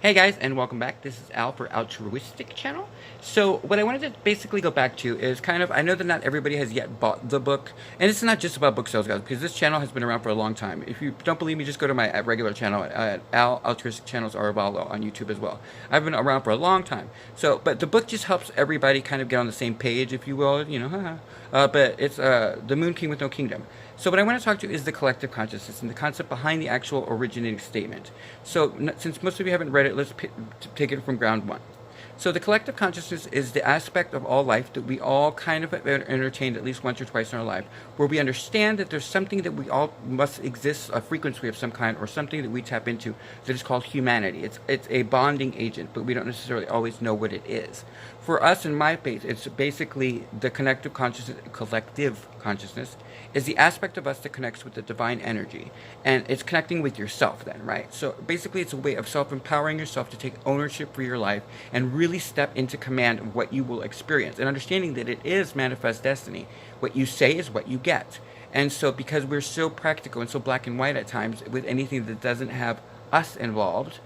Hey guys, and welcome back. This is Al for Altruistic Channel. So what I wanted to basically go back to is I know that not everybody has yet bought the book, and it's not just about book sales, guys, because this channel has been around for a long time. If you don't believe me, just go to my regular channel at Al Altruistic Channels Arvalo on YouTube as well. I've been around for a long time. But the book just helps everybody kind of get on the same page, if you will, but it's The Moon King with No Kingdom. So what I want to talk to is the collective consciousness and the concept behind the actual originating statement. So since most of you haven't read it, let's take it from ground one. So the collective consciousness is the aspect of all life that we all kind of have entertained at least once or twice in our life, where we understand that there's something that we all must exist, a frequency of some kind, or something that we tap into that is called humanity. It's a bonding agent, but we don't necessarily always know what it is. For us, in my base, it's basically the collective consciousness is the aspect of us that connects with the divine energy, and it's connecting with yourself then, right? So basically it's a way of self-empowering yourself to take ownership for your life and really step into command of what you will experience, and understanding that it is manifest destiny. What you say is what you get. And so because we're so practical and so black and white at times with anything that doesn't have us involved,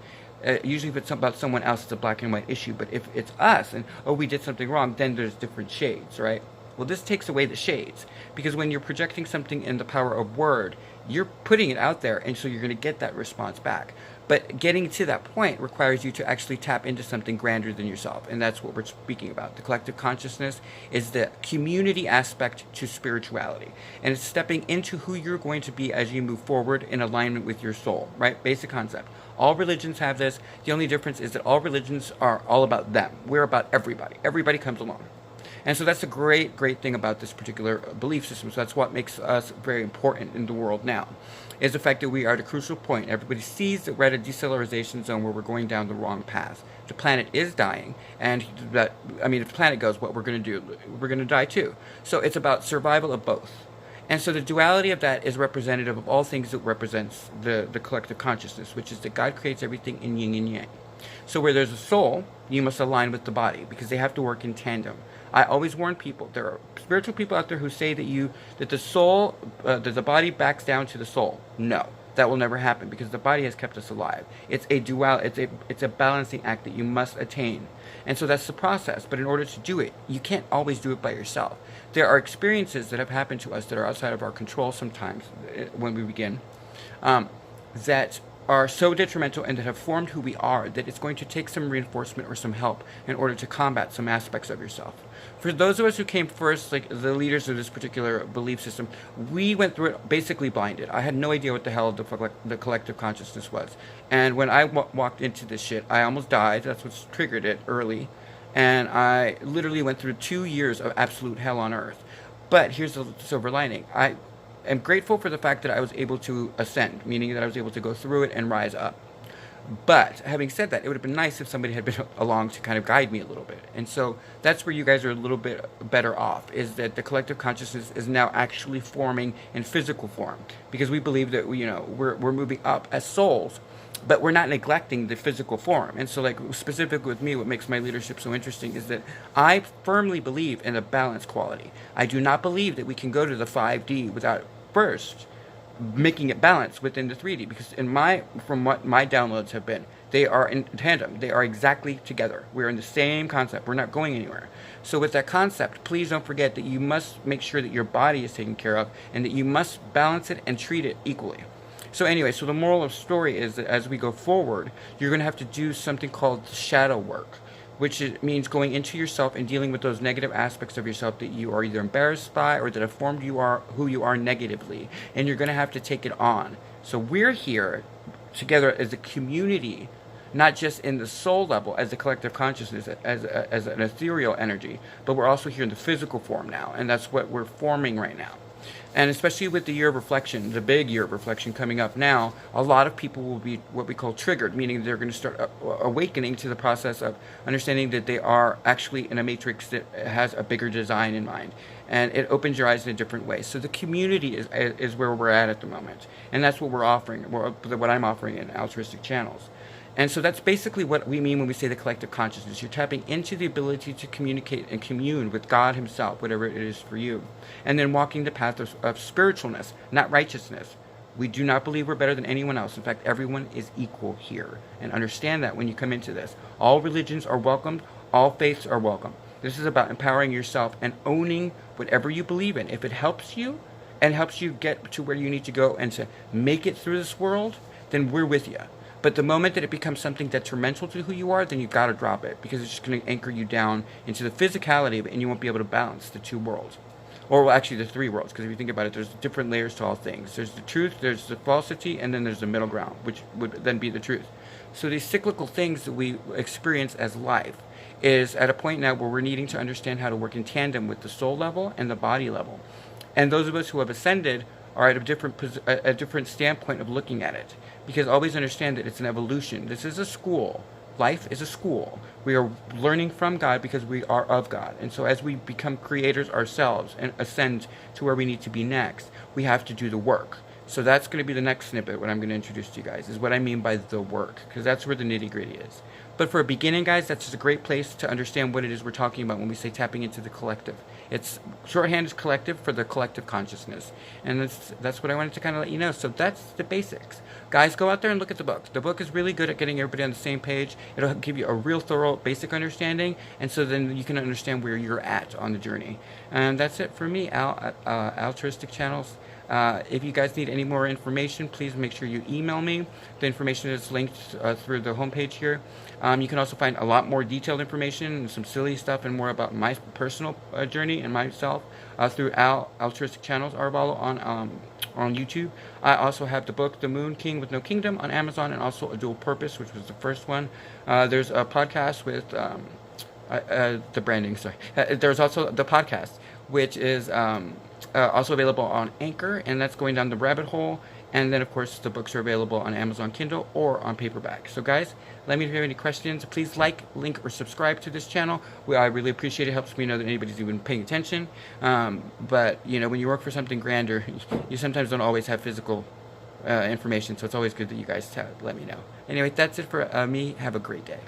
usually if it's about someone else, it's a black and white issue, but if it's us and, oh, we did something wrong, then there's different shades, right? Well, this takes away the shades, because when you're projecting something in the power of word, you're putting it out there, and so you're going to get that response back. But getting to that point requires you to actually tap into something grander than yourself, and that's what we're speaking about. The collective consciousness is the community aspect to spirituality, and it's stepping into who you're going to be as you move forward in alignment with your soul, right? Basic concept. All religions have this. The only difference is that all religions are all about them. We're about everybody. Everybody comes along. And so that's a great thing about this particular belief system. So that's what makes us very important in the world now, is the fact that we are at a crucial point. Everybody sees that we're at a decelerization zone where we're going down the wrong path. The planet is dying, and if the planet goes, what we're going to do? We're going to die too. So it's about survival of both. And so the duality of that is representative of all things that represents the collective consciousness, which is that God creates everything in yin and yang. So where there's a soul, you must align with the body, because they have to work in tandem. I always warn people, there are spiritual people out there who say that the soul, that the body backs down to the soul. No, that will never happen, because the body has kept us alive. It's a balancing act that you must attain. And so that's the process. But in order to do it, you can't always do it by yourself. There are experiences that have happened to us that are outside of our control sometimes when we begin, that are so detrimental and that have formed who we are, that it's going to take some reinforcement or some help in order to combat some aspects of yourself. For those of us who came first, like the leaders of this particular belief system, we went through it basically blinded. I had no idea what the hell the collective consciousness was. And when I walked into this shit, I almost died. That's what's triggered it early. And I literally went through 2 years of absolute hell on earth. But here's the silver lining. I am grateful for the fact that I was able to ascend, meaning that I was able to go through it and rise up. But having said that, it would have been nice if somebody had been along to kind of guide me a little bit. And so that's where you guys are a little bit better off, is that the collective consciousness is now actually forming in physical form, because we believe that we're moving up as souls, but we're not neglecting the physical form. And so, like, specifically with me, what makes my leadership so interesting is that I firmly believe in a balanced quality. I do not believe that we can go to the 5D without first making it balanced within the 3D, because from what my downloads have been, they are in tandem. They are exactly together. We're in the same concept. We're not going anywhere. So with that concept, please don't forget that you must make sure that your body is taken care of, and that you must balance it and treat it equally. So anyway, so the moral of the story is that as we go forward, you're going to have to do something called shadow work, which means going into yourself and dealing with those negative aspects of yourself that you are either embarrassed by or that have formed who you are negatively. And you're going to have to take it on. So we're here together as a community, not just in the soul level as a collective consciousness, as an ethereal energy, but we're also here in the physical form now. And that's what we're forming right now. And especially with the year of reflection, the big year of reflection coming up now, a lot of people will be what we call triggered, meaning they're going to start awakening to the process of understanding that they are actually in a matrix that has a bigger design in mind. And it opens your eyes in a different way. So the community is where we're at the moment. And that's what we're offering, what I'm offering in altruistic channels. And so that's basically what we mean when we say the collective consciousness. You're tapping into the ability to communicate and commune with God himself, whatever it is for you. And then walking the path of spiritualness, not righteousness. We do not believe we're better than anyone else. In fact, everyone is equal here. And understand that when you come into this. All religions are welcomed. All faiths are welcome. This is about empowering yourself and owning whatever you believe in. If it helps you and helps you get to where you need to go and to make it through this world, then we're with you. But the moment that it becomes something detrimental to who you are, then you've got to drop it, because it's just going to anchor you down into the physicality of it, and you won't be able to balance the two worlds. Or well, actually the three worlds, because if you think about it, there's different layers to all things. There's the truth, there's the falsity, and then there's the middle ground, which would then be the truth. So these cyclical things that we experience as life is at a point now where we're needing to understand how to work in tandem with the soul level and the body level. And those of us who have ascended are at a different standpoint of looking at it. Because always understand that it's an evolution. This is a school. Life is a school. We are learning from God because we are of God. And so as we become creators ourselves and ascend to where we need to be next, we have to do the work. So that's going to be the next snippet, what I'm going to introduce to you guys, is what I mean by the work, because that's where the nitty-gritty is. But for a beginning, guys, that's just a great place to understand what it is we're talking about when we say tapping into the collective. It's shorthand is collective for the collective consciousness. And that's what I wanted to kind of let you know. So that's the basics. Guys, go out there and look at the book. The book is really good at getting everybody on the same page. It'll give you a real thorough basic understanding, and so then you can understand where you're at on the journey. And that's it for me, Al, Altruistic Channels. If you guys need any more information, please make sure you email me. The information is linked through the homepage here. You can also find a lot more detailed information and some silly stuff and more about my personal journey and myself through Altruistic Channels, Arvalo, on YouTube. I also have the book, The Moon King with No Kingdom, on Amazon, and also A Dual Purpose, which was the first one. There's a podcast with the branding, sorry. There's also the podcast, which is also available on Anchor, and that's going down the rabbit hole. And then, of course, the books are available on Amazon Kindle or on paperback. So, guys, let me know if you have any questions. Please like, link, or subscribe to this channel. I really appreciate it. It helps me know that anybody's even paying attention. But, you know, when you work for something grander, you sometimes don't always have physical information. So it's always good that you guys let me know. Anyway, that's it for me. Have a great day.